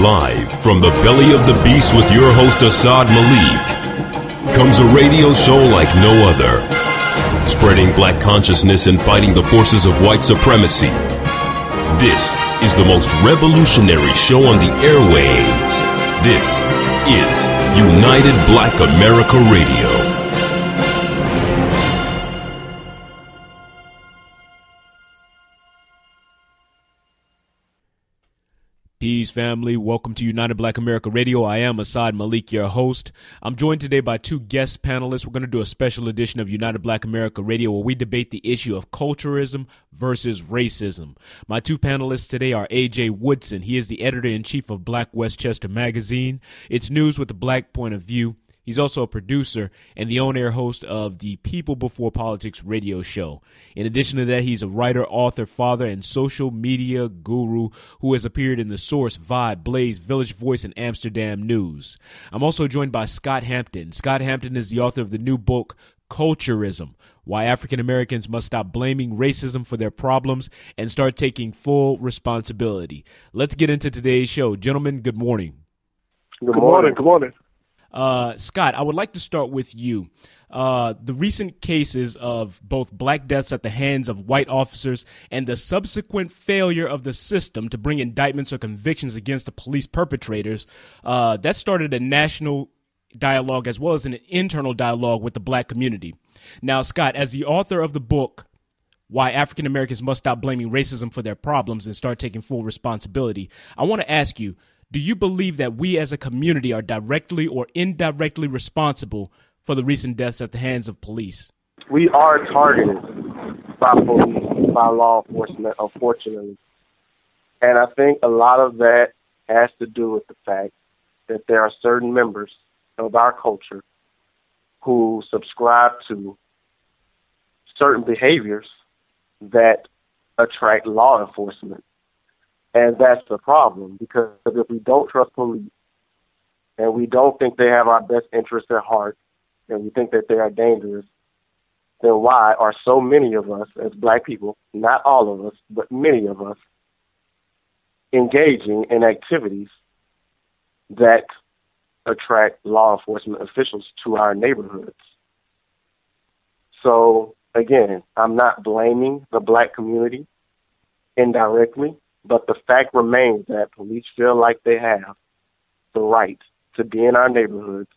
Live from the belly of the beast with your host Asad Malik comes a radio show like no other, spreading black consciousness and fighting the forces of white supremacy. This is the most revolutionary show on the airwaves. This is United Black America Radio. Peace, family. Welcome to United Black America Radio. I am Asad Malik, your host. I'm joined today by two guest panelists. We're going to do a special edition of United Black America Radio where we debate the issue of culturism versus racism. My two panelists today are AJ Woodson. He is the editor-in-chief of Black Westchester magazine. It's news with a black point of view. He's also a producer and the on-air host of the People Before Politics radio show. In addition to that, he's a writer, author, father, and social media guru who has appeared in The Source, Vibe, Blaze, Village Voice, and Amsterdam News. I'm also joined by Scott Hampton. Scott Hampton is the author of the new book, Culturism: Why African Americans Must Stop Blaming Racism for Their Problems and Start Taking Full Responsibility. Let's get into today's show. Gentlemen, good morning. Good morning. Good morning. Scott, I would like to start with you. The recent cases of both black deaths at the hands of white officers and the subsequent failure of the system to bring indictments or convictions against the police perpetrators, that started a national dialogue as well as an internal dialogue with the black community. Now, Scott, as the author of the book, Why African Americans Must Stop Blaming Racism for Their Problems and Start Taking Full Responsibility, I want to ask you, do you believe that we as a community are directly or indirectly responsible for the recent deaths at the hands of police? We are targeted by police, by law enforcement, unfortunately. And I think a lot of that has to do with the fact that there are certain members of our culture who subscribe to certain behaviors that attract law enforcement. And that's the problem, because if we don't trust police and we don't think they have our best interests at heart and we think that they are dangerous, then why are so many of us as black people, not all of us, but many of us, engaging in activities that attract law enforcement officials to our neighborhoods? So, again, I'm not blaming the black community indirectly, but the fact remains that police feel like they have the right to be in our neighborhoods,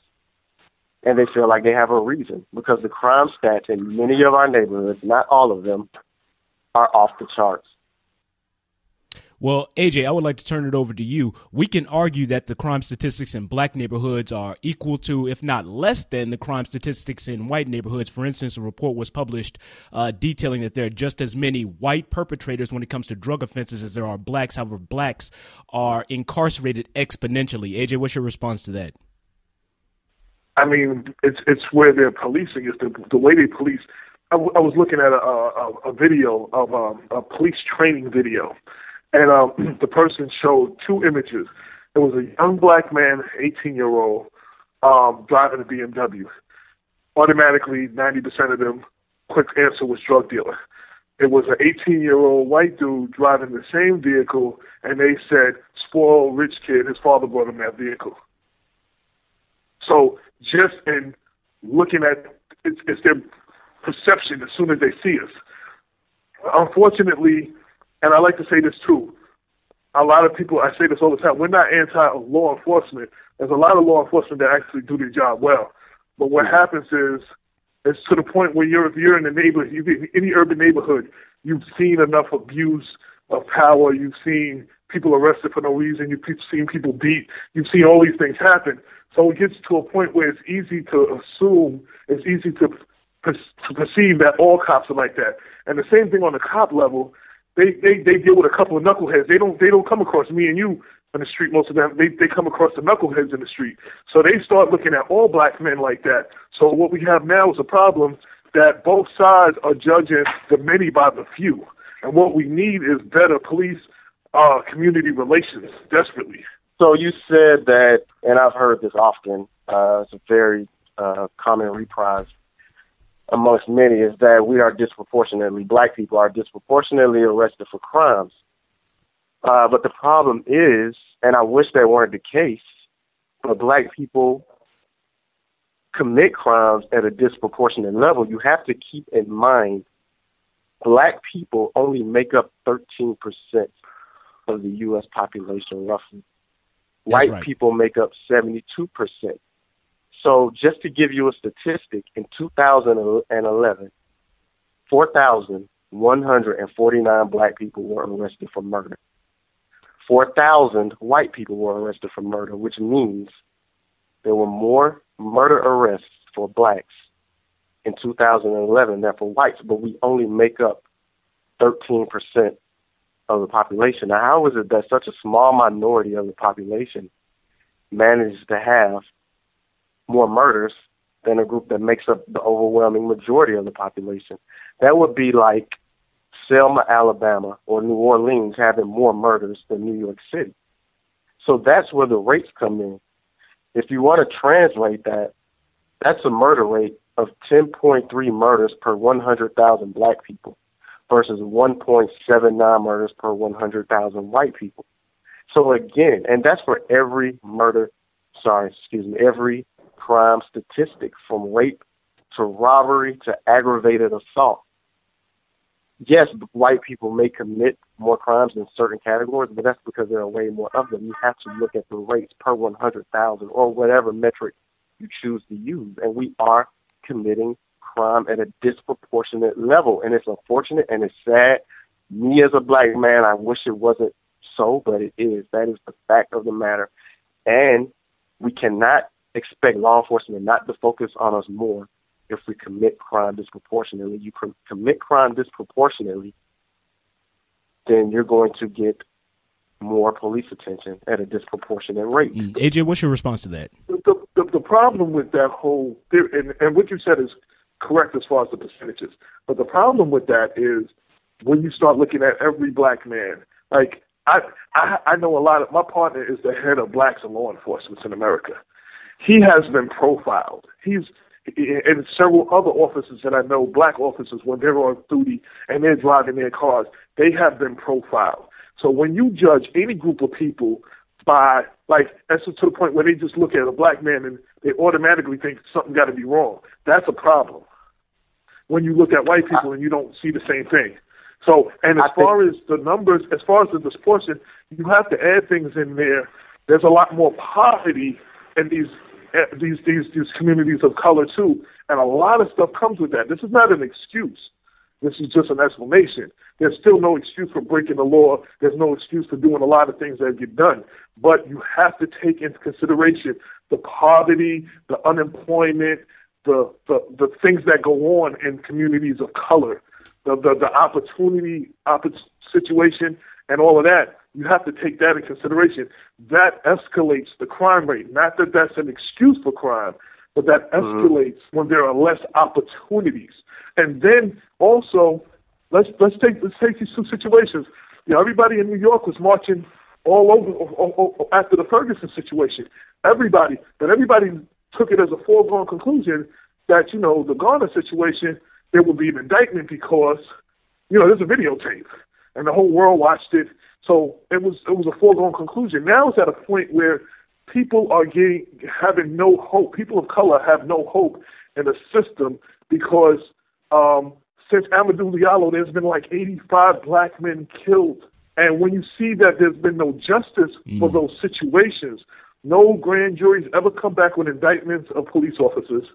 and they feel like they have a reason, because the crime stats in many of our neighborhoods, not all of them, are off the charts. Well, AJ, I would like to turn it over to you. We can argue that the crime statistics in black neighborhoods are equal to, if not less than, the crime statistics in white neighborhoods. For instance, a report was published detailing that there are just as many white perpetrators when it comes to drug offenses as there are blacks. However, blacks are incarcerated exponentially. AJ, what's your response to that? I mean, it's where they're policing, is the way they police. I was looking at a video of a police training video. And the person showed two images. It was a young black man, 18-year-old, driving a BMW. Automatically, 90% of them, quick answer was drug dealer. It was an 18-year-old white dude driving the same vehicle, and they said, spoiled rich kid, his father bought him that vehicle. So just in looking at, it's their perception as soon as they see us. Unfortunately, and I like to say this too, a lot of people, I say this all the time, we're not anti-law enforcement. There's a lot of law enforcement that actually do their job well. But what happens is, it's to the point where if you're in a neighborhood, any urban neighborhood, you've seen enough abuse of power, you've seen people arrested for no reason, you've seen people beat, you've seen all these things happen. So it gets to a point where it's easy to assume, it's easy to perceive that all cops are like that. And the same thing on the cop level. They deal with a couple of knuckleheads. They don't come across me and you on the street. Most of them, they come across the knuckleheads in the street. So they start looking at all black men like that. So what we have now is a problem that both sides are judging the many by the few. And what we need is better police community relations, desperately. So you said that, and I've heard this often, it's a very common reprise amongst many, is that we are disproportionately, black people are disproportionately arrested for crimes. But the problem is, and I wish that weren't the case, but black people commit crimes at a disproportionate level. You have to keep in mind black people only make up 13% of the U.S. population, roughly. White people make up 72%. So just to give you a statistic, in 2011, 4,149 black people were arrested for murder. 4,000 white people were arrested for murder, which means there were more murder arrests for blacks in 2011 than for whites, but we only make up 13% of the population. Now, how is it that such a small minority of the population manages to have more murders than a group that makes up the overwhelming majority of the population? That would be like Selma, Alabama, or New Orleans having more murders than New York City. So that's where the rates come in. If you want to translate that, that's a murder rate of 10.3 murders per 100,000 black people versus 1.79 murders per 100,000 white people. So again, and that's for every every crime statistic, from rape to robbery to aggravated assault. Yes, white people may commit more crimes in certain categories, but that's because there are way more of them. You have to look at the rates per 100,000 or whatever metric you choose to use. And we are committing crime at a disproportionate level. And it's unfortunate and it's sad. Me as a black man, I wish it wasn't so, but it is. That is the fact of the matter. And we cannot expect law enforcement not to focus on us more if we commit crime disproportionately. You commit crime disproportionately, then you're going to get more police attention at a disproportionate rate. AJ, what's your response to that? The problem with that whole theory, and what you said is correct as far as the percentages, but the problem with that is when you start looking at every black man, like I know a lot of, my partner is the head of blacks in law enforcement in America. He has been profiled. And several other officers that I know, black officers, when they're on duty and they're driving their cars, they have been profiled. So when you judge any group of people by, like, that's to the point where they just look at a black man and they automatically think something got to be wrong, that's a problem. When you look at white people and you don't see the same thing. So, and as far as the numbers, as far as the disproportion, you have to add things in there. There's a lot more poverty in these communities of color too, and a lot of stuff comes with that. This is not an excuse. This is just an explanation. There's still no excuse for breaking the law. There's no excuse for doing a lot of things that get done. But you have to take into consideration the poverty, the unemployment, the things that go on in communities of color, the opportunity situation, and all of that. You have to take that in consideration. That escalates the crime rate. Not that that's an excuse for crime, but that escalates when there are less opportunities. And then also, let's take these two situations. You know, everybody in New York was marching all over after the Ferguson situation. Everybody took it as a foregone conclusion that, you know, the Garner situation, there would be an indictment because, you know, there's a videotape and the whole world watched it. So it was a foregone conclusion. Now it's at a point where people are having no hope. People of color have no hope in the system because since Amadou Diallo, there's been like 85 black men killed. And when you see that there's been no justice for those situations, no grand juries ever come back with indictments of police officers,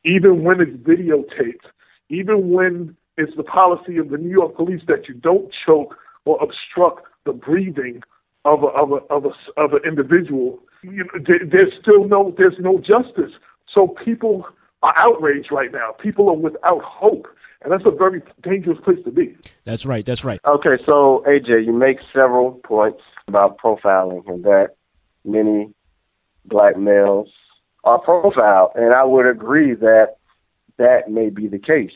even when it's videotaped, even when it's the policy of the New York police that you don't choke or obstruct the breathing of an individual. You know, there's no justice. So people are outraged right now. People are without hope, and that's a very dangerous place to be. That's right. That's right. Okay, so AJ, you make several points about profiling and that many black males are profiled, and I would agree that that may be the case.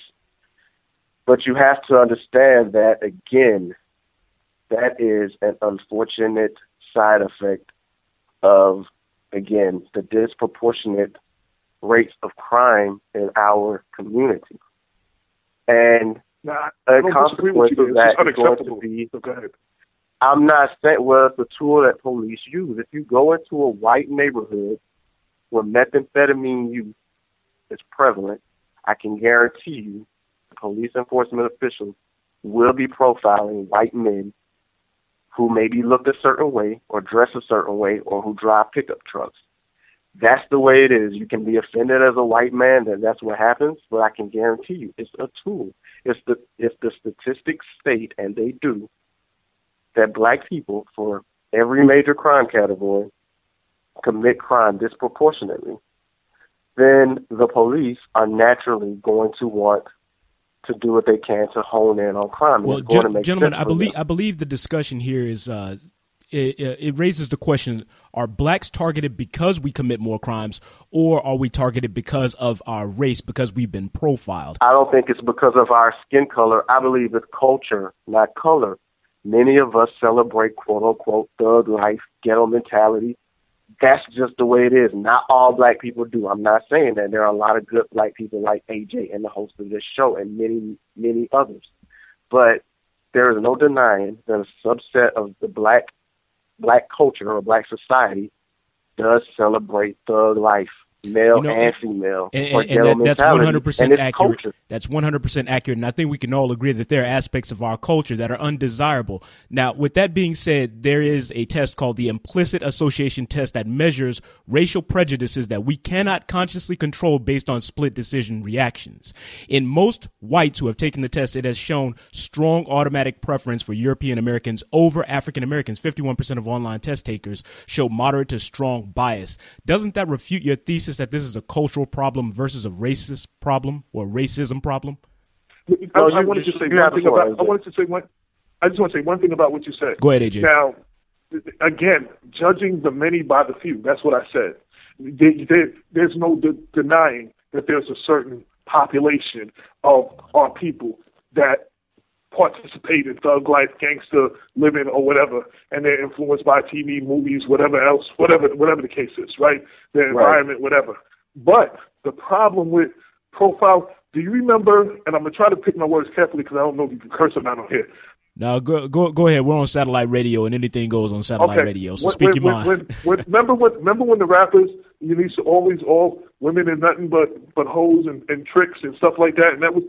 But you have to understand that, again, that is an unfortunate side effect of, again, the disproportionate rates of crime in our community. And a consequence of that is going to be I'm not saying, well, it's a tool that police use. If you go into a white neighborhood where methamphetamine use is prevalent, I can guarantee you police enforcement officials will be profiling white men who maybe look a certain way or dress a certain way or who drive pickup trucks. That's the way it is. You can be offended as a white man, then that's what happens, but I can guarantee you it's a tool. If the statistics state, and they do, that black people, for every major crime category, commit crime disproportionately, then the police are naturally going to want to do what they can to hone in on crime. Well, gentlemen, I believe the discussion here is it raises the question: are blacks targeted because we commit more crimes, or are we targeted because of our race, because we've been profiled? I don't think it's because of our skin color. I believe it's culture, not color. Many of us celebrate quote-unquote thug life, ghetto mentality. That's just the way it is. Not all black people do. I'm not saying that. There are a lot of good black people like AJ and the host of this show and many, many others. But there is no denying that a subset of the black culture or black society does celebrate thug life, male and female. And that's 100% accurate. Culture. That's 100% accurate. And I think we can all agree that there are aspects of our culture that are undesirable. Now, with that being said, there is a test called the implicit association test that measures racial prejudices that we cannot consciously control based on split decision reactions. In most whites who have taken the test, it has shown strong automatic preference for European Americans over African Americans. 51% of online test takers show moderate to strong bias. Doesn't that refute your thesis that this is a cultural problem versus a racist problem or racism problem? I wanted to say one thing about. I just want to say one thing about what you said. Go ahead, AJ. Now, again, judging the many by the few. That's what I said. There's no denying that there's a certain population of our people that participate in thug life, gangster living, or whatever, and they're influenced by TV, movies, whatever else, whatever the case is, right? Their environment, whatever. But the problem with profile, do you remember, and I'm going to try to pick my words carefully because I don't know if you can curse or not on here. No, go ahead. We're on satellite radio, and anything goes on satellite radio. So speak your mind. Remember when the rappers, you used to always all women and nothing but hoes and tricks and stuff like that, and that was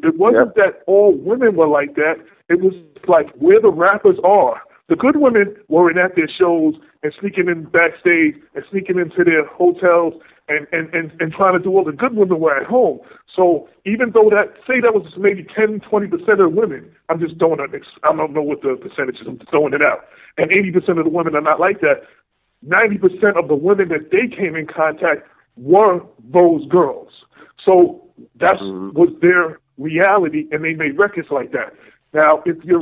it wasn't that all women were like that. It was like where the rappers are. The good women weren't at their shows and sneaking in backstage and sneaking into their hotels and trying to do all the good women were at home. So even though that was maybe 10-20% of the women, I'm just throwing it. I don't know what the percentage is. I'm throwing it out. And 80% of the women are not like that. 90% of the women that they came in contact were those girls. So that was their reality, and they made records like that. Now, if you're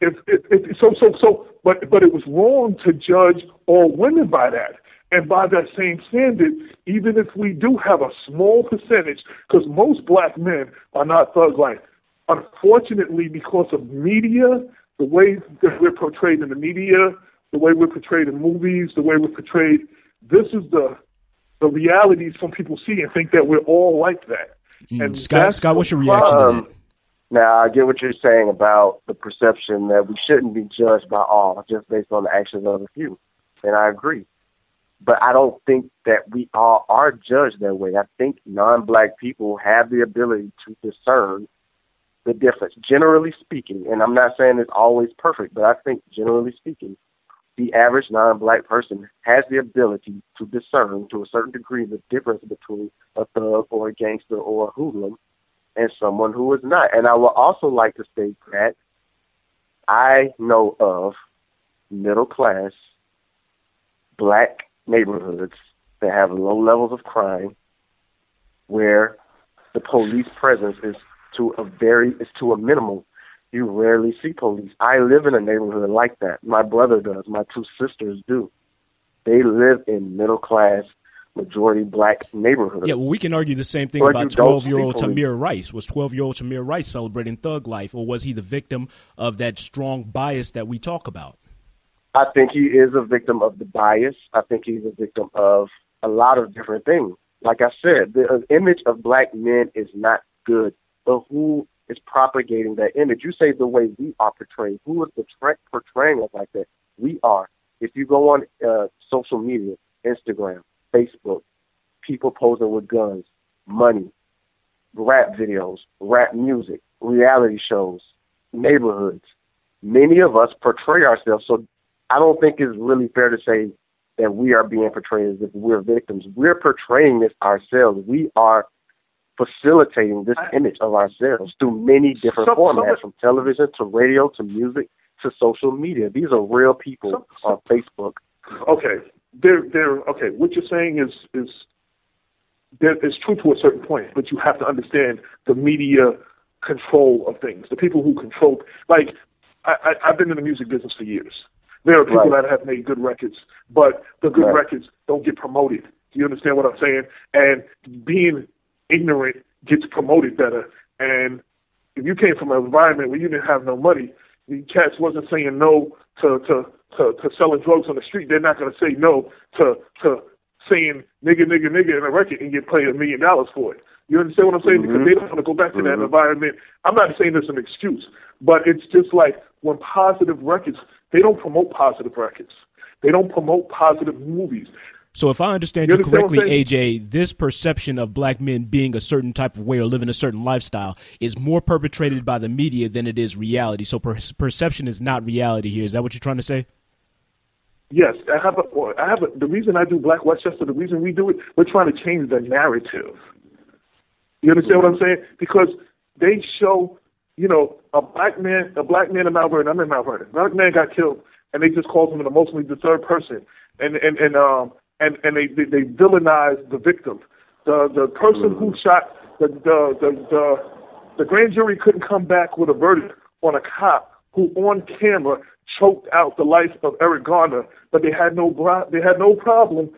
but it was wrong to judge all women by that. And by that same standard, even if we do have a small percentage, because most black men are not thug life, unfortunately, because of media, the way that we're portrayed in the media, the way we're portrayed in movies, the way we're portrayed, this is the reality some people see and think that we're all like that. And Scott, what's your reaction to that? Now, I get what you're saying about the perception that we shouldn't be judged by all just based on the actions of a few. And I agree. But I don't think that we all are judged that way. I think non-black people have the ability to discern the difference, generally speaking. And I'm not saying it's always perfect, but I think generally speaking, the average non-black person has the ability to discern to a certain degree the difference between a thug or a gangster or a hoodlum and someone who is not. And I would also like to state that I know of middle-class black neighborhoods that have low levels of crime where the police presence is to a minimum. You rarely see police. I live in a neighborhood like that. My brother does. My two sisters do. They live in middle-class, majority black neighborhoods. Yeah, well, we can argue the same thing about 12-year-old Tamir Rice. Was 12-year-old Tamir Rice celebrating thug life, or was he the victim of that strong bias that we talk about? I think he is a victim of the bias. I think he's a victim of a lot of different things. Like I said, the image of black men is not good. But who is propagating that image. You say the way we are portrayed. Who is portraying us like that? We are. If you go on social media, Instagram, Facebook, people posing with guns, money, rap videos, rap music, reality shows, neighborhoods. Many of us portray ourselves. So I don't think it's really fair to say that we are being portrayed as if we're victims. We're portraying this ourselves. We are facilitating this image of ourselves through many different formats, from television to radio to music to social media. These are real people on Facebook. Okay, okay. What you're saying is true to a certain point, but you have to understand the media control of things. The people who control, like, I've been in the music business for years. There are people that have made good records, but the good records don't get promoted. Do you understand what I'm saying? And being ignorant gets promoted better. And if you came from an environment where you didn't have no money, the cats wasn't saying no to selling drugs on the street. They're not going to say no to saying nigga in a record and get paid $1 million for it. You understand what I'm saying? Because they don't want to go back to that environment. I'm not saying this is an excuse, but it's just like when positive records, they don't promote positive records. They don't promote positive movies. So if I understand you correctly, AJ, this perception of black men being a certain type of way or living a certain lifestyle is more perpetrated by the media than it is reality. So perception is not reality here. Is that what you're trying to say? Yes. The reason I do Black Westchester, the reason we do it, we're trying to change the narrative. You understand what I'm saying? Because they show, a black man in Mount Vernon. I'm in Mount Vernon. A black man got killed, and they just called him an emotionally disturbed person, and they villainize the victim. The person who shot the grand jury couldn't come back with a verdict on a cop who on camera choked out the life of Eric Garner, but they had no problem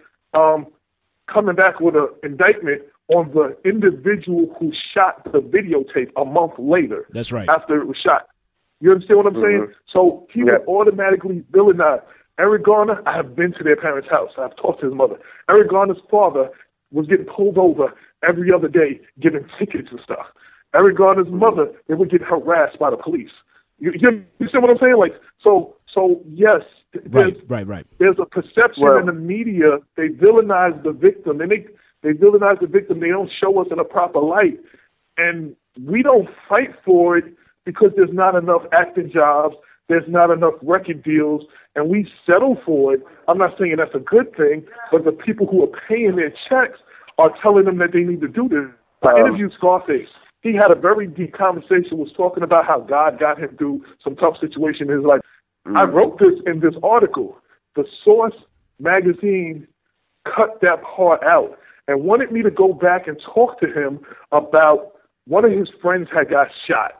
coming back with an indictment on the individual who shot the videotape a month later. That's right. After it was shot. You understand what I'm saying? So he was automatically villainized. Eric Garner, I have been to their parents' house. I've talked to his mother. Eric Garner's father was getting pulled over every other day, giving tickets and stuff. Eric Garner's mother, they would get harassed by the police. You see what I'm saying? Like, so yes, right. There's a perception in the media. They villainize the victim, and they villainize the victim. They don't show us in a proper light, and we don't fight for it because there's not enough acting jobs. There's not enough record deals, and we settle for it. I'm not saying that's a good thing, but the people who are paying their checks are telling them that they need to do this. I interviewed Scarface. He had a very deep conversation, was talking about how God got him through some tough situation in his life. I wrote this in this article. The Source magazine cut that part out and wanted me to go back and talk to him about one of his friends had got shot.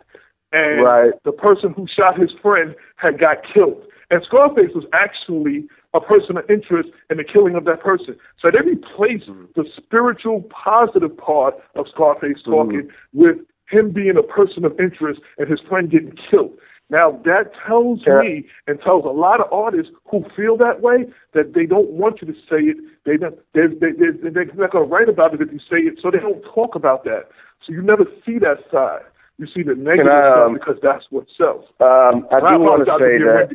And the person who shot his friend had got killed. And Scarface was actually a person of interest in the killing of that person. So they replaced the spiritual, positive part of Scarface talking with him being a person of interest and his friend getting killed. Now, that tells me and tells a lot of artists who feel that way that they don't want you to say it. They're not going to write about it if you say it, so they don't talk about that. So you never see that side. You see the negative stuff because that's what sells. I do want to say that.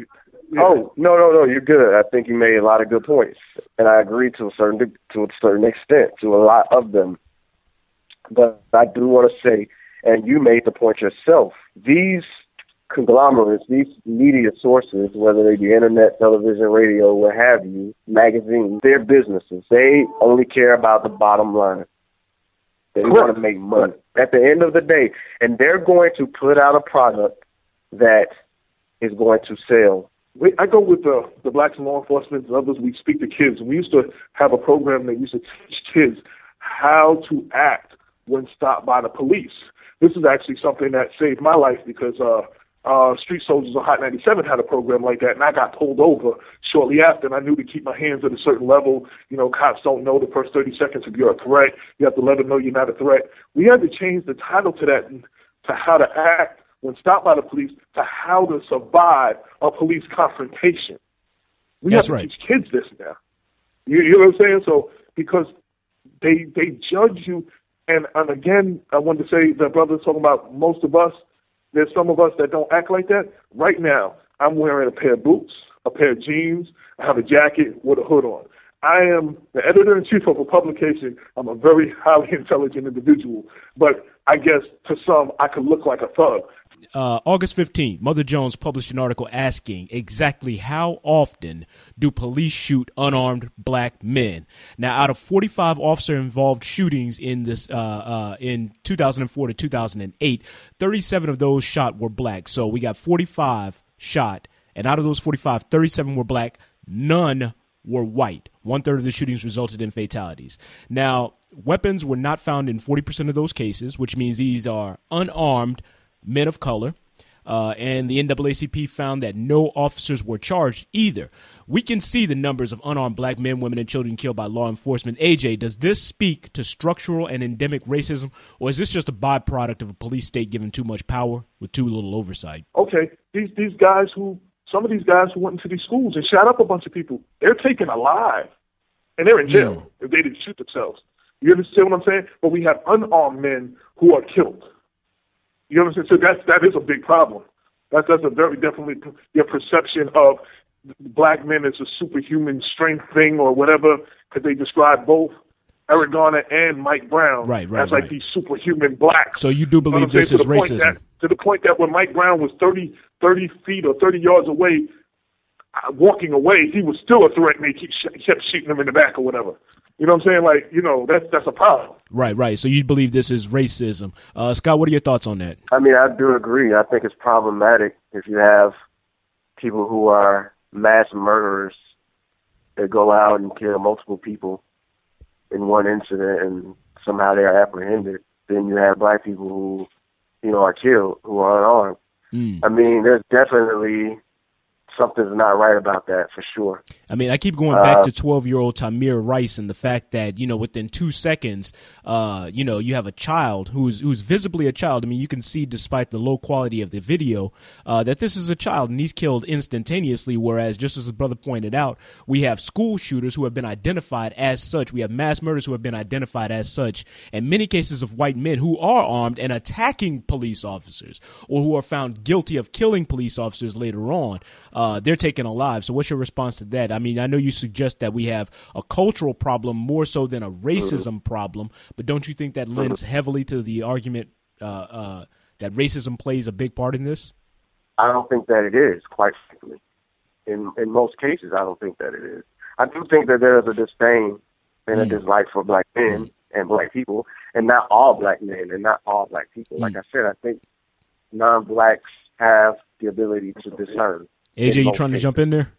Yeah. Oh, no, you're good. I think you made a lot of good points, and I agree to a certain extent to a lot of them. But I do want to say, and you made the point yourself, these conglomerates, these media sources, whether they be internet, television, radio, what have you, magazines, they're businesses. They only care about the bottom line. They want to make money at the end of the day, and they're going to put out a product that is going to sell. I go with the blacks in law enforcement and others. We speak to kids. We used to have a program that used to teach kids how to act when stopped by the police. This is actually something that saved my life because Street Soldiers on Hot 97 had a program like that, and I got pulled over shortly after, and I knew to keep my hands at a certain level. Cops don't know the first 30 seconds if you're a threat. You have to let them know you're not a threat. We had to change the title to that, to how to act when stopped by the police, to how to survive a police confrontation. We have to teach kids this now. You know what I'm saying? So because they judge you And again, I wanted to say the brother's talking about most of us. There's some of us that don't act like that. Right now, I'm wearing a pair of boots, a pair of jeans. I have a jacket with a hood on. I am the editor-in-chief of a publication. I'm a very highly intelligent individual. But I guess to some, I could look like a thug. August 15th, Mother Jones published an article asking exactly how often do police shoot unarmed black men. Now, out of 45 officer-involved shootings in this in 2004 to 2008, 37 of those shot were black. So we got 45 shot, and out of those 45, 37 were black. None were white. 1/3 of the shootings resulted in fatalities. Now, weapons were not found in 40% of those cases, which means these are unarmed men of color, and the NAACP found that no officers were charged either. We can see the numbers of unarmed black men, women, and children killed by law enforcement. AJ, does this speak to structural and endemic racism, or is this just a byproduct of a police state given too much power with too little oversight? Okay, some of these guys who went into these schools and shot up a bunch of people, they're taken alive, and they're in jail if they didn't shoot themselves. You understand what I'm saying? But we have unarmed men who are killed. You understand? So that is a big problem. That's a very definitely your perception of black men as a superhuman strength thing or whatever, because they describe both Eric Garner and Mike Brown as like these superhuman blacks. So you do believe this is racism? To the point that when Mike Brown was 30 feet or 30 yards away, walking away, he was still a threat, and they kept shooting him in the back or whatever. You know what I'm saying? Like, you know, that's a problem. Right. So you believe this is racism. Scott, what are your thoughts on that? I mean, I do agree. I think it's problematic if you have people who are mass murderers that go out and kill multiple people in one incident and somehow they are apprehended. Then you have black people who, you know, are killed, who are unarmed. I mean, there's definitely something's not right about that for sure. I mean, I keep going back to 12-year-old Tamir Rice and the fact that, you know, within 2 seconds, you know, you have a child who's visibly a child. I mean, you can see despite the low quality of the video that this is a child, and he's killed instantaneously. Whereas, just as the brother pointed out, we have school shooters who have been identified as such. We have mass murders who have been identified as such, and many cases of white men who are armed and attacking police officers or who are found guilty of killing police officers later on. They're taken alive. So what's your response to that? I mean, I know you suggest that we have a cultural problem more so than a racism problem, but don't you think that lends heavily to the argument that racism plays a big part in this? I don't think that it is, quite frankly. In most cases, I don't think that it is. I do think that there is a disdain and a dislike for black men and black people, and not all black men and not all black people. Like I said, I think non-blacks have the ability to discern. AJ, you trying to jump in there?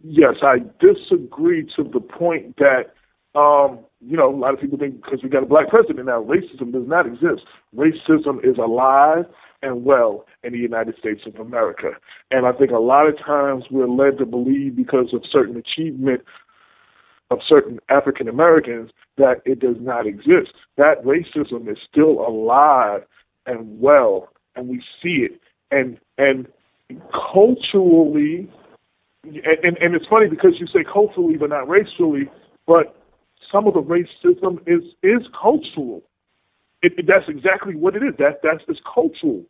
Yes, I disagree to the point that, you know, a lot of people think because we got a black president now, racism does not exist. Racism is alive and well in the United States of America. And I think a lot of times we're led to believe because of certain achievement of certain African Americans that it does not exist. That racism is still alive and well, and we see it. And culturally, and it's funny because you say culturally but not racially, but some of the racism is cultural. That's exactly what it is. That's just cultural.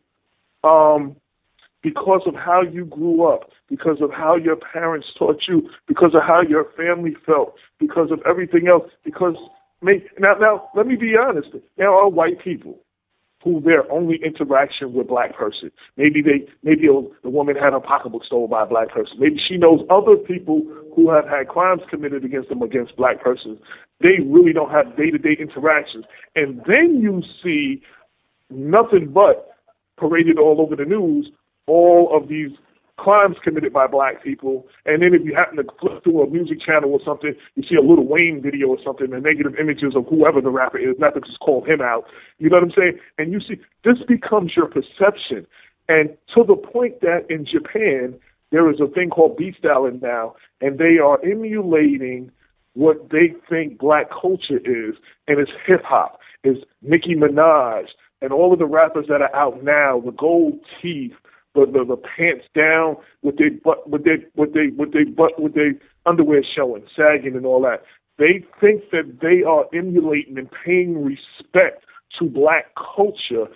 Because of how you grew up, because of how your parents taught you, because of how your family felt, because of everything else. Now let me be honest. There are white people who their only interaction with black person. Maybe the woman had her pocketbook stolen by a black person. Maybe she knows other people who have had crimes committed against them against black persons. They really don't have day-to-day interactions. And then you see nothing but paraded all over the news, all of these crimes committed by black people, and then if you happen to flip through a music channel or something, you see a Lil Wayne video or something, and negative images of whoever the rapper is, not to just call him out, you know what I'm saying? And you see, this becomes your perception. And to the point that in Japan, there is a thing called beatstyling now, and they are emulating what they think black culture is, and it's hip-hop, it's Nicki Minaj, and all of the rappers that are out now, the gold teeth, the pants down with their underwear showing, sagging and all that. They think that they are emulating and paying respect to black culture,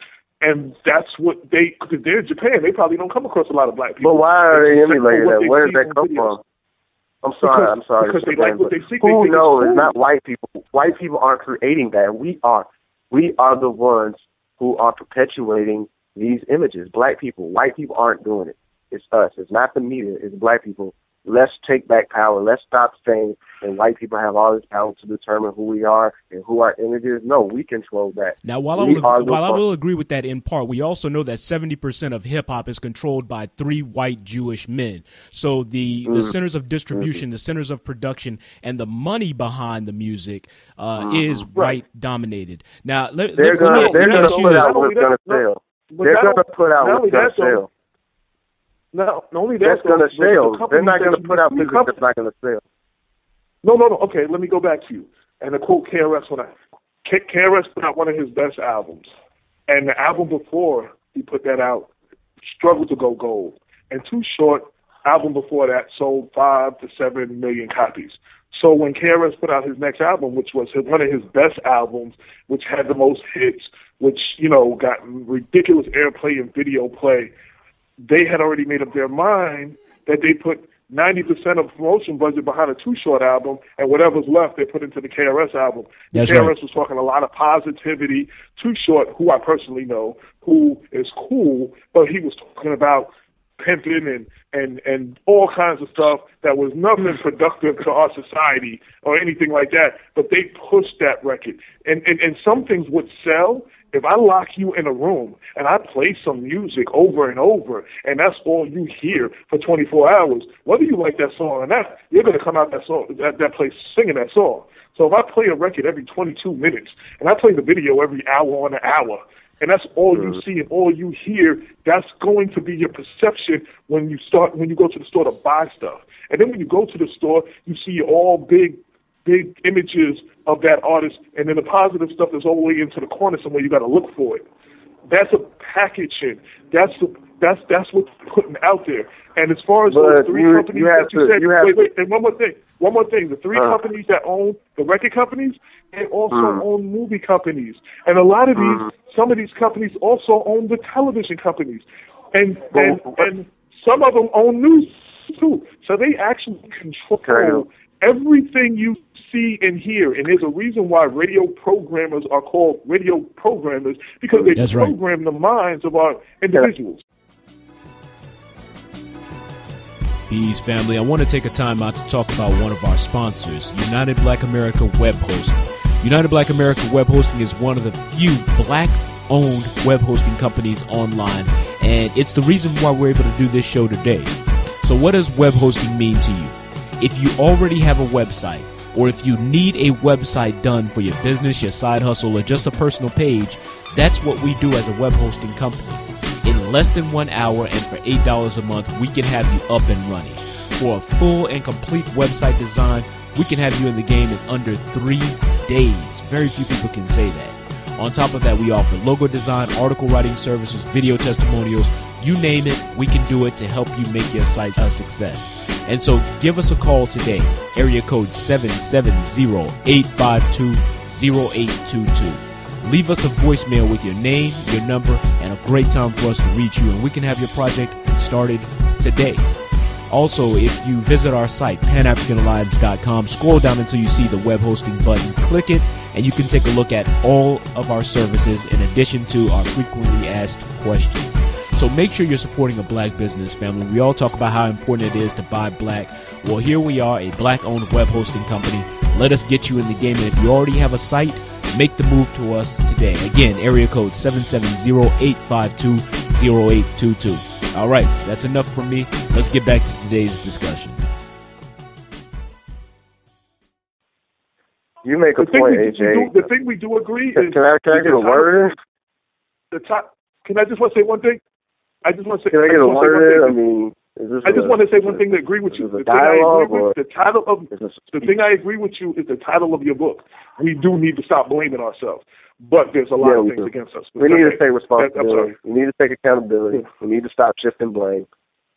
and that's what because they're in Japan, they probably don't come across a lot of black people. But why are they emulating that? Where did that come from? I'm sorry. Because they like what they see. Who knows? It's not white people. White people aren't creating that. We are the ones who are perpetuating these images. Black people. White people aren't doing it. It's us. It's not the media. It's black people. Let's take back power. Let's stop saying that white people have all this power to determine who we are and who our image is. No, we control that. Now, while I will agree with that in part, we also know that 70% of hip-hop is controlled by 3 white Jewish men. So the centers of distribution, the centers of production, and the money behind the music is white-dominated. Now, they're going to put out what's going to sell. They're going to put out what's going to sell. No, only that's going to sell. They're not going to put out music that's not going to sell. No. Okay, let me go back to you. And to quote KRS, KRS put out one of his best albums. And the album before he put that out struggled to go gold. And Too Short, album before that, sold 5 to 7 million copies. So when KRS put out his next album, which was one of his best albums, which had the most hits, which, got ridiculous airplay and video play, they had already made up their mind that they put 90% of promotion budget behind a Too Short album, and whatever's left they put into the KRS album. That's KRS right. was talking a lot of positivity. Too Short, who I personally know, who is cool, but he was talking about pimping and all kinds of stuff that was nothing productive to our society or anything like that. But they pushed that record. And some things would sell. If I lock you in a room and I play some music over and over, and that's all you hear for 24 hours, whether you like that song or not, you're going to come out that place singing that song. So if I play a record every 22 minutes and I play the video every hour on an hour, and that's all you see and all you hear, that's going to be your perception when you go to the store to buy stuff. And then when you go to the store, you see all big images of that artist, and then the positive stuff is all the way into the corner somewhere. You got to look for it. That's a packaging. That's what's putting out there. And as far as those 3 companies that you said, wait, and one more thing. The 3 companies that own the record companies, they also own movie companies, and a lot of some of these companies also own the television companies, and some of them own news too. So they actually control everything you see and hear. And there's a reason why radio programmers are called radio programmers, because they program the minds of our individuals. Peace, family. I want to take a time out to talk about one of our sponsors, United Black America Web Hosting. United Black America Web Hosting is one of the few black-owned web hosting companies online, and it's the reason why we're able to do this show today. So what does web hosting mean to you? If you already have a website, or if you need a website done for your business, your side hustle, or just a personal page, that's what we do as a web hosting company. In less than 1 hour and for $8 a month, we can have you up and running. For a full and complete website design, we can have you in the game in under 3 days. Very few people can say that. On top of that, we offer logo design, article writing services, video testimonials, you name it, we can do it to help you make your site a success. And so give us a call today, area code 770-852-0822. Leave us a voicemail with your name, your number, and a great time for us to reach you, and we can have your project started today. Also, if you visit our site, panafricanalliance.com, scroll down until you see the web hosting button, click it, and you can take a look at all of our services in addition to our frequently asked questions. So make sure you're supporting a black business, family. We all talk about how important it is to buy black. Well, here we are, a black-owned web hosting company. Let us get you in the game, and if you already have a site, make the move to us today. Again, area code 770-852-0822. All right, that's enough from me. Let's get back to today's discussion. You make a point, AJ. The thing we do agree is... Can I get a word in? Can I just want to say one thing? I just want to say... Can I get a word in? I just want to say one thing to agree with you. The thing I agree with you is the title of your book. We do need to stop blaming ourselves. But there's a lot of things against us. We need to take responsibility. We need to take accountability. We need to stop shifting blame.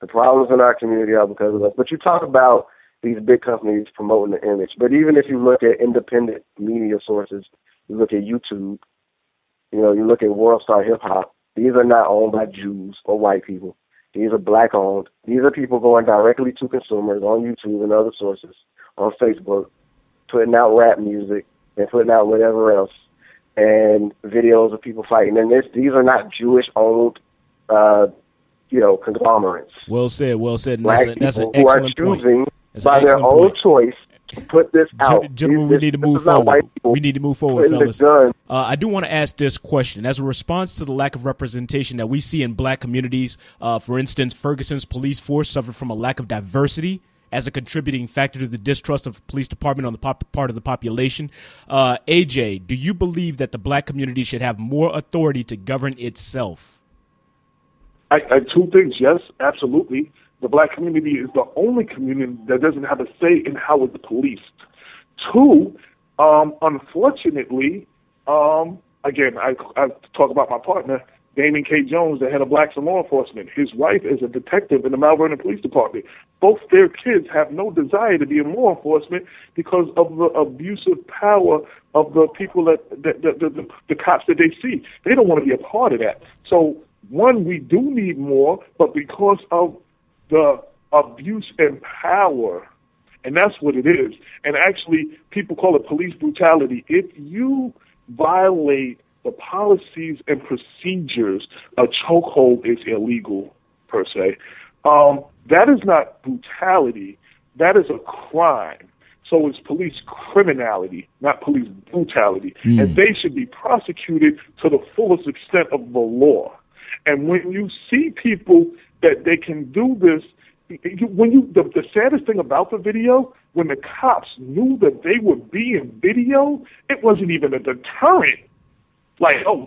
The problems in our community are because of us. But you talk about these big companies promoting the image. But even if you look at independent media sources, you look at YouTube, you look at World Star Hip Hop, these are not owned by Jews or white people. These are black owned. These are people going directly to consumers on YouTube and other sources, on Facebook, putting out rap music and putting out whatever else, and videos of people fighting. And these are not Jewish owned conglomerates. Well said. And black that's an people who are excellent point. choosing by their own choice to put this out. Gentlemen, we need to move forward. We need to move forward, fellas. I do want to ask this question. As a response to the lack of representation that we see in black communities, for instance, Ferguson's police force suffered from a lack of diversity as a contributing factor to the distrust of the police department on the part of the population. AJ, do you believe that the black community should have more authority to govern itself? Two things, yes, absolutely. The black community is the only community that doesn't have a say in how it's policed. Two, unfortunately, again, I talk about my partner, Damon K. Jones, the head of Blacks in Law Enforcement. His wife is a detective in the Mount Vernon Police Department. Both their kids have no desire to be in law enforcement because of the abusive power of the people the cops that they see. They don't want to be a part of that. So, one, we do need more, but because of the abuse and power, and that's what it is. And actually, people call it police brutality. If you violate the policies and procedures, a chokehold is illegal, per se. That is not brutality. That is a crime. So it's police criminality, not police brutality. And they should be prosecuted to the fullest extent of the law. And when you see people that they can do this, the saddest thing about the video, when the cops knew that they were being videoed, it wasn't even a deterrent. Like, your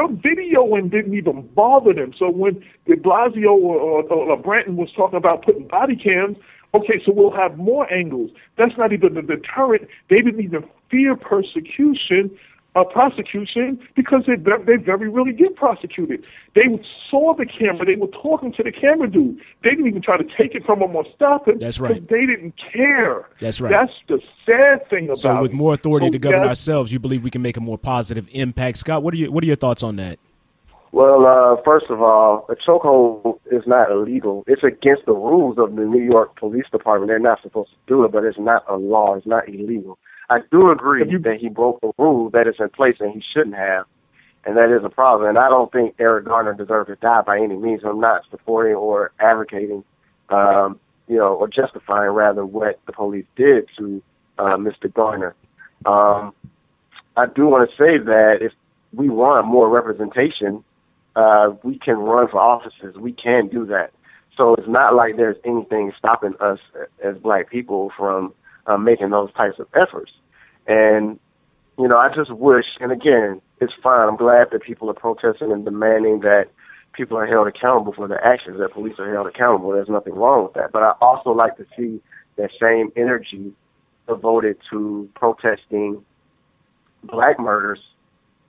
videoing didn't even bother them. So when de Blasio or Branton was talking about putting body cams, okay, so we'll have more angles. That's not even a deterrent. They didn't even fear prosecution because they very really get prosecuted. They saw the camera. They were talking to the camera dude. They didn't even try to take it from him or stop him. That's right. They didn't care. That's right. That's the sad thing about it. So with more authority to govern ourselves, you believe we can make a more positive impact. Scott, what are your thoughts on that? Well, first of all, a chokehold is not illegal. It's against the rules of the New York Police Department. They're not supposed to do it, but it's not a law. It's not illegal. I do agree that he broke the rule that is in place and he shouldn't have, and that is a problem. And I don't think Eric Garner deserves to die by any means. I'm not supporting or advocating, or justifying, rather, what the police did to Mr. Garner. I do want to say that if we want more representation, we can run for offices. We can do that. So it's not like there's anything stopping us as black people from making those types of efforts. And, I just wish, and again, it's fine. I'm glad that people are protesting and demanding that people are held accountable for their actions, that police are held accountable. There's nothing wrong with that. But I also like to see that same energy devoted to protesting black murders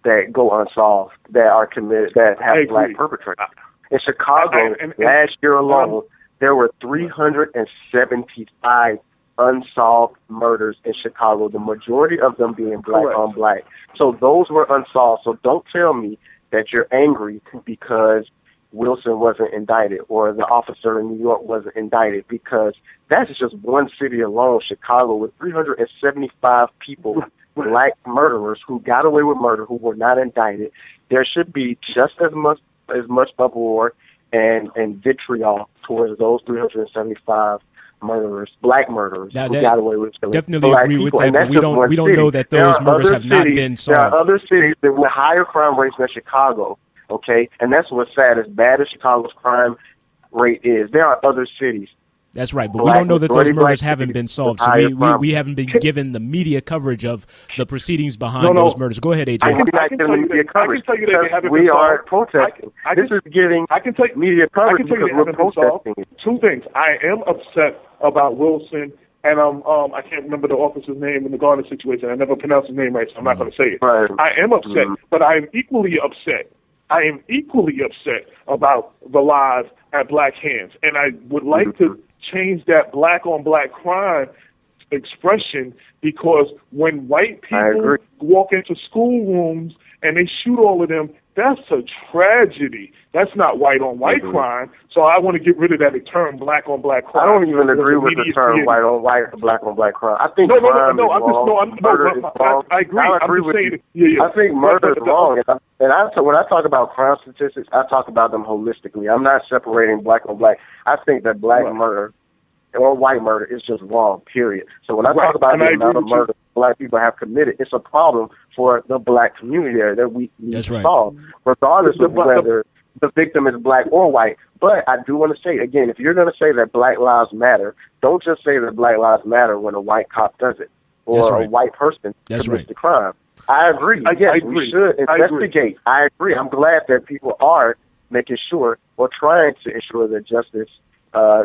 that go unsolved, that are committed, that have black perpetrators. In Chicago, last year alone, there were 375 unsolved murders in Chicago, the majority of them being black on black. So those were unsolved. So don't tell me that you're angry because Wilson wasn't indicted or the officer in New York wasn't indicted, because that's just one city alone, Chicago, with 375 people, black murderers who got away with murder, who were not indicted. There should be just as much uproar and vitriol towards those 375 murderers, black murderers, who got away with killing definitely black agree people. with that, but we don't know that those murders have not been solved. There are other cities that with higher crime rates than Chicago, okay? And that's what's sad. As bad as Chicago's crime rate is, there are other cities. That's right, but we don't know that those murders haven't been solved, so we haven't been given the media coverage of the proceedings behind those murders. Go ahead, AJ. I can tell you that they haven't been solved. We are protesting. This is giving media coverage because we're protesting. Two things. I am upset about Wilson, and I can't remember the officer's name in the Garner situation. I never pronounced his name right, so I'm not going to say it. Right. I am upset, but I am equally upset about the lives at black hands, and I would like to change that black on black crime expression, because when white people walk into schoolrooms and they shoot all of them, that's a tragedy. That's not white on white crime. So I want to get rid of that term black on black crime. I don't even agree with the term white on white or black on black crime. I think I agree. I agree with you. I think murder is wrong. And when I talk about crime statistics, I talk about them holistically. I'm not separating black on black. I think that black murder or white murder is just wrong, period. So when I talk about the amount of murder black people have committed, it's a problem for the black community that we need to solve, regardless of whether the victim is black or white. But I do want to say, again, if you're going to say that Black Lives Matter, don't just say that Black Lives Matter when a white cop does it or a white person commits the crime. I agree. We should investigate. I agree. I'm glad that people are making sure or trying to ensure that justice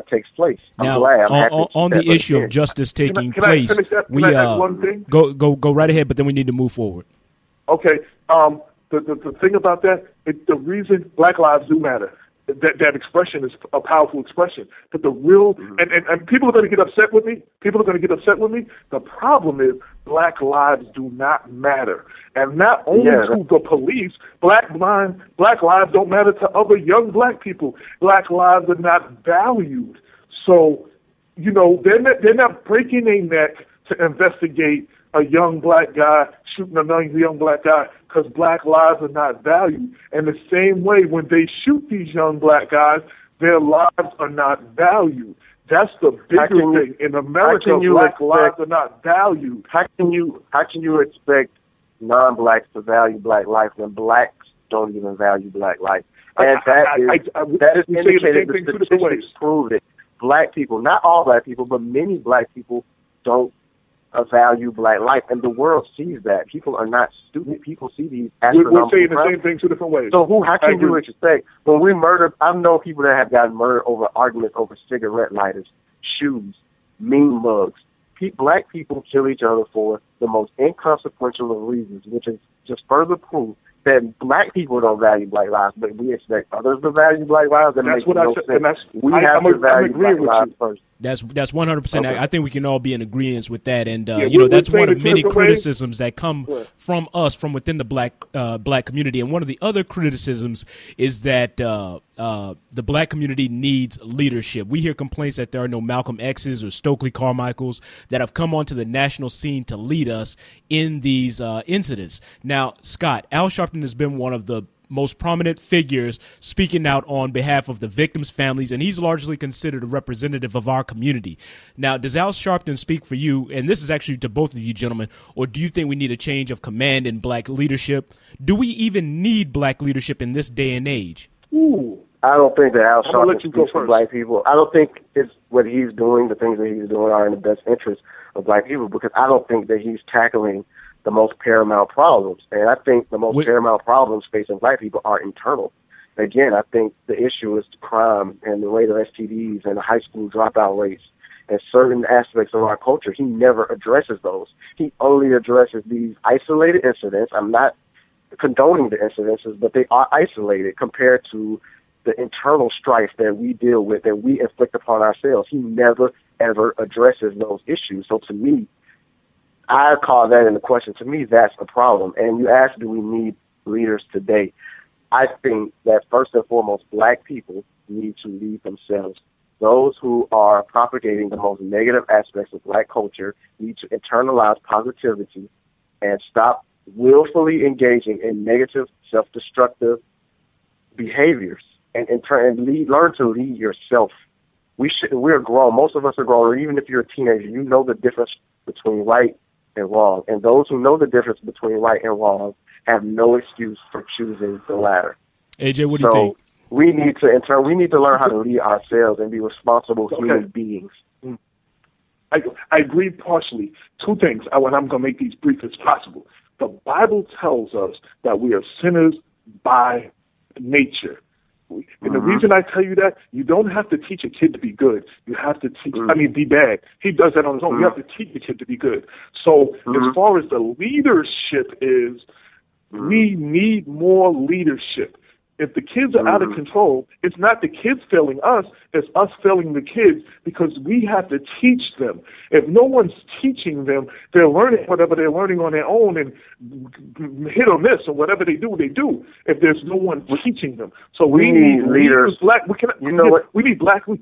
takes place. Now, on the issue of justice taking place, we go right ahead, but then we need to move forward. Okay. The thing about that, the reason Black lives do matter, that expression is a powerful expression. But the real and people are going to get upset with me. The problem is Black lives do not matter, and not only to the police. Black lives don't matter to other young black people. Black lives are not valued. So, they're not breaking their neck to investigate a young black guy shooting another young black guy because black lives are not valued. And the same way, when they shoot these young black guys, their lives are not valued. That's the bigger thing. In America, black lives are not valued. How can you expect non-blacks to value black life when blacks don't even value black life? And that is indicated. The statistics prove it. Black people, not all black people, but many black people don't value black life, and the world sees that. People are not stupid. People see these astronomical We're saying the same thing two different ways. So how can you expect, when we murder, I know people that have gotten murdered over arguments over cigarette lighters, shoes, mean mugs. Black people kill each other for the most inconsequential of reasons, which is just further proof that black people don't value black lives, but we expect others to value black lives. That's what I said. We have to value black lives first. That's 100%. I think we can all be in agreement with that, and that's one of many criticisms that come from us from within the black community. And one of the other criticisms is that the black community needs leadership. We hear complaints that there are no Malcolm X's or Stokely Carmichaels that have come onto the national scene to lead us in these incidents. Now, Scott, Al Sharpton has been one of the most prominent figures speaking out on behalf of the victims' families, and he's largely considered a representative of our community. Now, does Al Sharpton speak for you, and this is actually to both of you gentlemen, or do you think we need a change of command in black leadership? Do we even need black leadership in this day and age? I don't think that Al Sharpton speaks for black people. I don't think it's what he's doing, the things that he's doing are in the best interest of black people, because I don't think that he's tackling the most paramount problems. And I think the most paramount problems facing black people are internal. Again, I think the issue is crime and the rate of STDs and the high school dropout rates and certain aspects of our culture. He never addresses those. He only addresses these isolated incidents. I'm not condoning the incidences, but they are isolated compared to the internal strife that we deal with, that we inflict upon ourselves. He never, ever addresses those issues. So to me, I call that into question. To me, that's a problem. And you ask, do we need leaders today? I think that first and foremost, black people need to lead themselves. Those who are propagating the most negative aspects of black culture need to internalize positivity and stop willfully engaging in negative, self-destructive behaviors and learn to lead yourself. We're grown. Most of us are grown. Or even if you're a teenager, you know the difference between right and wrong. And those who know the difference between right and wrong have no excuse for choosing the latter. AJ, what do you think? We need to learn how to lead ourselves and be responsible human beings. I agree partially. Two things, and I'm going to make these brief as possible. The Bible tells us that we are sinners by nature. And the reason I tell you that, you don't have to teach a kid to be good. You have to teach, be bad. He does that on his own. You have to teach the kid to be good. So as far as the leadership is, we need more leadership. If the kids are out of control, it's not the kids failing us, it's us failing the kids because we have to teach them. If no one's teaching them, they're learning whatever they're learning on their own and hit or miss or whatever they do. If there's no one teaching them. So we need leaders. We need black. Well,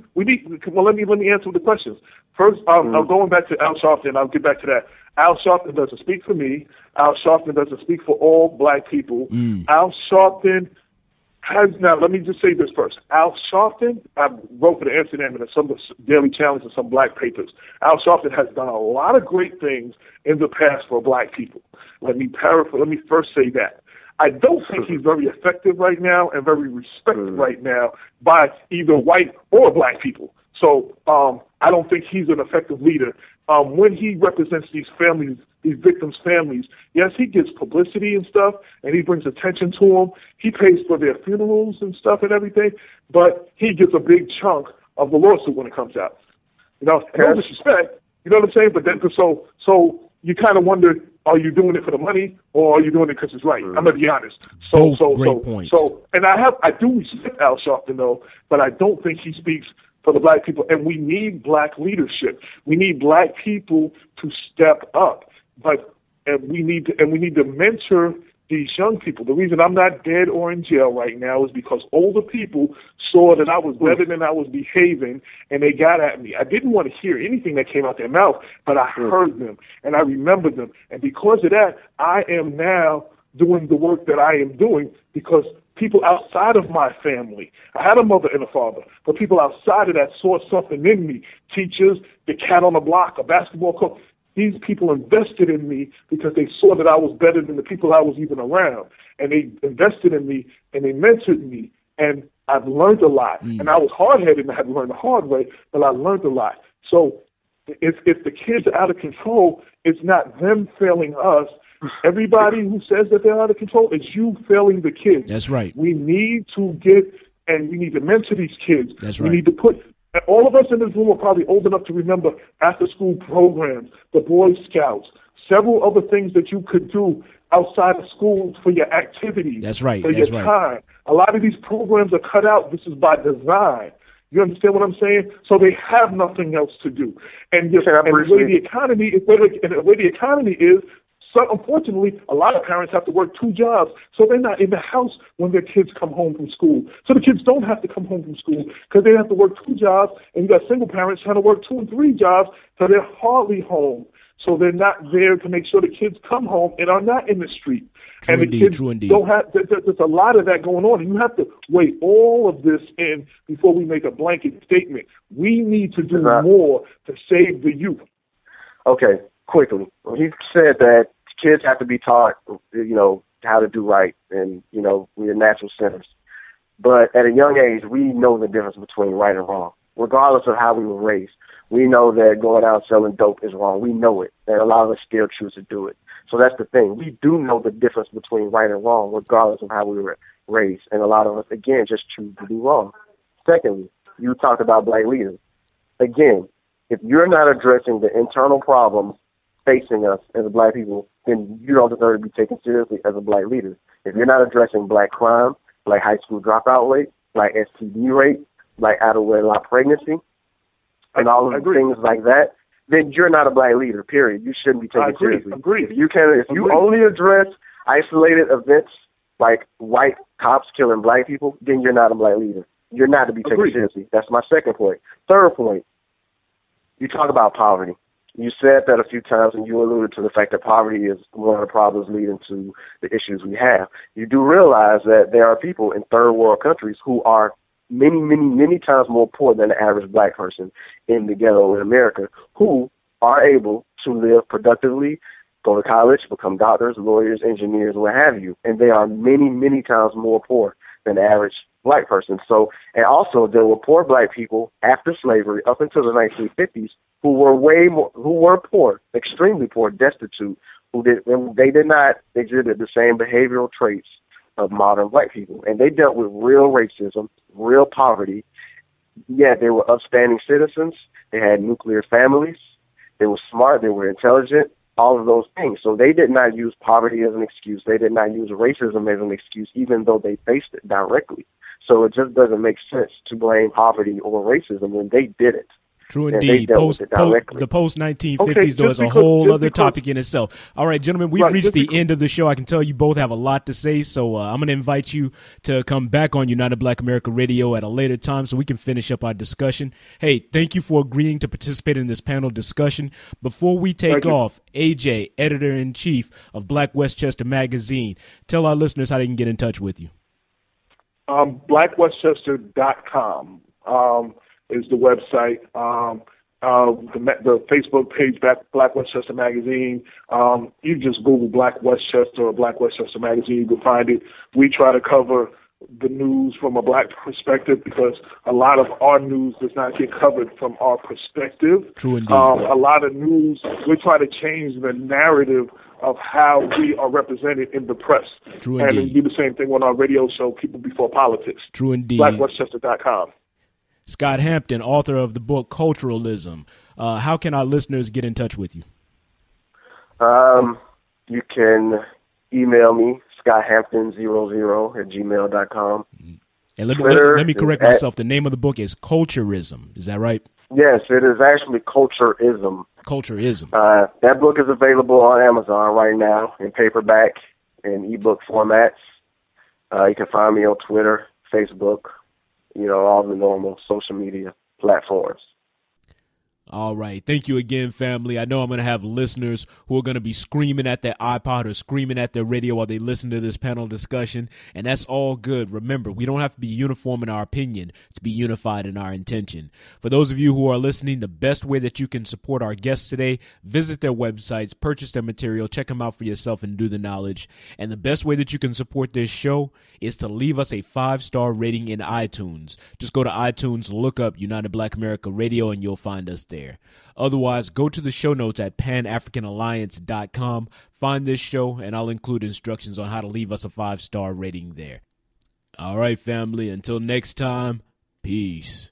let me answer the questions. First, going back to Al Sharpton, I'll get back to that. Al Sharpton doesn't speak for me. Al Sharpton doesn't speak for all black people. Al Sharpton now, let me just say this first. Al Sharpton, I wrote for the Amsterdam and some Daily Challenge and some black papers. Al Sharpton has done a lot of great things in the past for black people. Let me first say that. I don't think he's very effective right now and very respected right now by either white or black people. So I don't think he's an effective leader. When he represents these families, these victims' families, yes, he gets publicity and stuff, and he brings attention to them. He pays for their funerals and stuff and everything, but he gets a big chunk of the lawsuit when it comes out. No disrespect, you know what I'm saying? But then, so you kind of wonder, are you doing it for the money or are you doing it because it's right? I'm gonna be honest. Both great points. And I do respect Al Sharpton though, but I don't think he speaks for the black people, and we need black leadership. We need black people to step up, and we need to mentor these young people. The reason I'm not dead or in jail right now is because older people saw that I was better than I was behaving, and they got at me. I didn't want to hear anything that came out their mouth, but I heard them, and I remembered them. And because of that, I am now doing the work that I am doing because people outside of my family, I had a mother and a father, but people outside of that saw something in me. Teachers, the cat on the block, a basketball coach. These people invested in me because they saw that I was better than the people I was even around. And they invested in me and they mentored me. And I've learned a lot. And I was hard-headed and I had to learn the hard way, but I learned a lot. So if the kids are out of control, it's not them failing us. Everybody who says that they're out of control, it's you failing the kids. That's right. We need to we need to mentor these kids. That's right. We need to all of us in this room are probably old enough to remember after-school programs, the Boy Scouts, several other things that you could do outside of school for your activities. That's right. For your time. A lot of these programs are cut out. This is by design. You understand what I'm saying? So they have nothing else to do. And the way the economy is, so unfortunately, a lot of parents have to work 2 jobs, so they're not in the house when their kids come home from school. So the kids don't have to come home from school because they have to work 2 jobs, and you got single parents trying to work 2 and 3 jobs, so they're hardly home. So they're not there to make sure the kids come home and are not in the street. True indeed. Don't have. There's a lot of that going on, and you have to weigh all of this in before we make a blanket statement. We need to do more to save the youth. Okay, quickly. He said that kids have to be taught, how to do right, and, we're natural sinners. But at a young age, we know the difference between right and wrong, regardless of how we were raised. We know that going out selling dope is wrong. We know it, and a lot of us still choose to do it. So that's the thing. We do know the difference between right and wrong, regardless of how we were raised, and a lot of us, again, just choose to do wrong. Secondly, you talked about black leaders. Again, if you're not addressing the internal problems facing us as black people, then you don't deserve to be taken seriously as a black leader. If you're not addressing black crime, black high school dropout rate, black STD rate, black out-of-wedlock pregnancy, and all of the things like that, then you're not a black leader, period. You shouldn't be taken seriously. Agreed. If you only address isolated events like white cops killing black people, then you're not a black leader. You're not to be taken seriously. That's my second point. Third point, you talk about poverty. You said that a few times, and you alluded to the fact that poverty is one of the problems leading to the issues we have. You do realize that there are people in third world countries who are many, many, many times more poor than the average black person in the ghetto in America, who are able to live productively, go to college, become doctors, lawyers, engineers, what have you. And they are many, many times more poor than the average black person. So, and also there were poor black people after slavery up until the 1950s who were poor, extremely poor, destitute, they did not exhibit the same behavioral traits of modern black people. And they dealt with real racism, real poverty. Yeah, they were upstanding citizens. They had nuclear families. They were smart. They were intelligent. all of those things. So they did not use poverty as an excuse. They did not use racism as an excuse, even though they faced it directly. So it just doesn't make sense to blame poverty or racism when they did it. True indeed. The post-1950s, though, is a whole other topic in itself. All right, gentlemen, we've reached the end of the show. I can tell you both have a lot to say, so I'm going to invite you to come back on United Black America Radio at a later time so we can finish up our discussion. Hey, thank you for agreeing to participate in this panel discussion. Before we take off, AJ, Editor-in-Chief of Black Westchester Magazine, tell our listeners how they can get in touch with you. BlackWestchester.com. Is the website, the Facebook page, Black Westchester Magazine. You just Google Black Westchester or Black Westchester Magazine, you can find it. We try to cover the news from a black perspective because a lot of our news does not get covered from our perspective. True indeed. A lot of news, we try to change the narrative of how we are represented in the press. True indeed. And we do the same thing on our radio show, People Before Politics. True indeed. BlackWestchester.com. Scott Hampton, author of the book Culturism. How can our listeners get in touch with you? You can email me, scotthampton00@gmail.com. And let me correct myself. The name of the book is Culturism. Is that right? Yes, it is actually Culturism. Culturism. That book is available on Amazon right now in paperback and ebook formats. You can find me on Twitter, Facebook, all the normal social media platforms. All right. Thank you again, family. I know I'm going to have listeners who are going to be screaming at their iPod or screaming at their radio while they listen to this panel discussion, and that's all good. Remember, we don't have to be uniform in our opinion to be unified in our intention. For those of you who are listening, the best way that you can support our guests today, visit their websites, purchase their material, check them out for yourself, and do the knowledge. And the best way that you can support this show is to leave us a 5-star rating in iTunes. Just go to iTunes, look up United Black America Radio, and you'll find us there. Otherwise, go to the show notes at panafricanalliance.com, find this show, and I'll include instructions on how to leave us a 5-star rating there. All right, family, until next time, peace.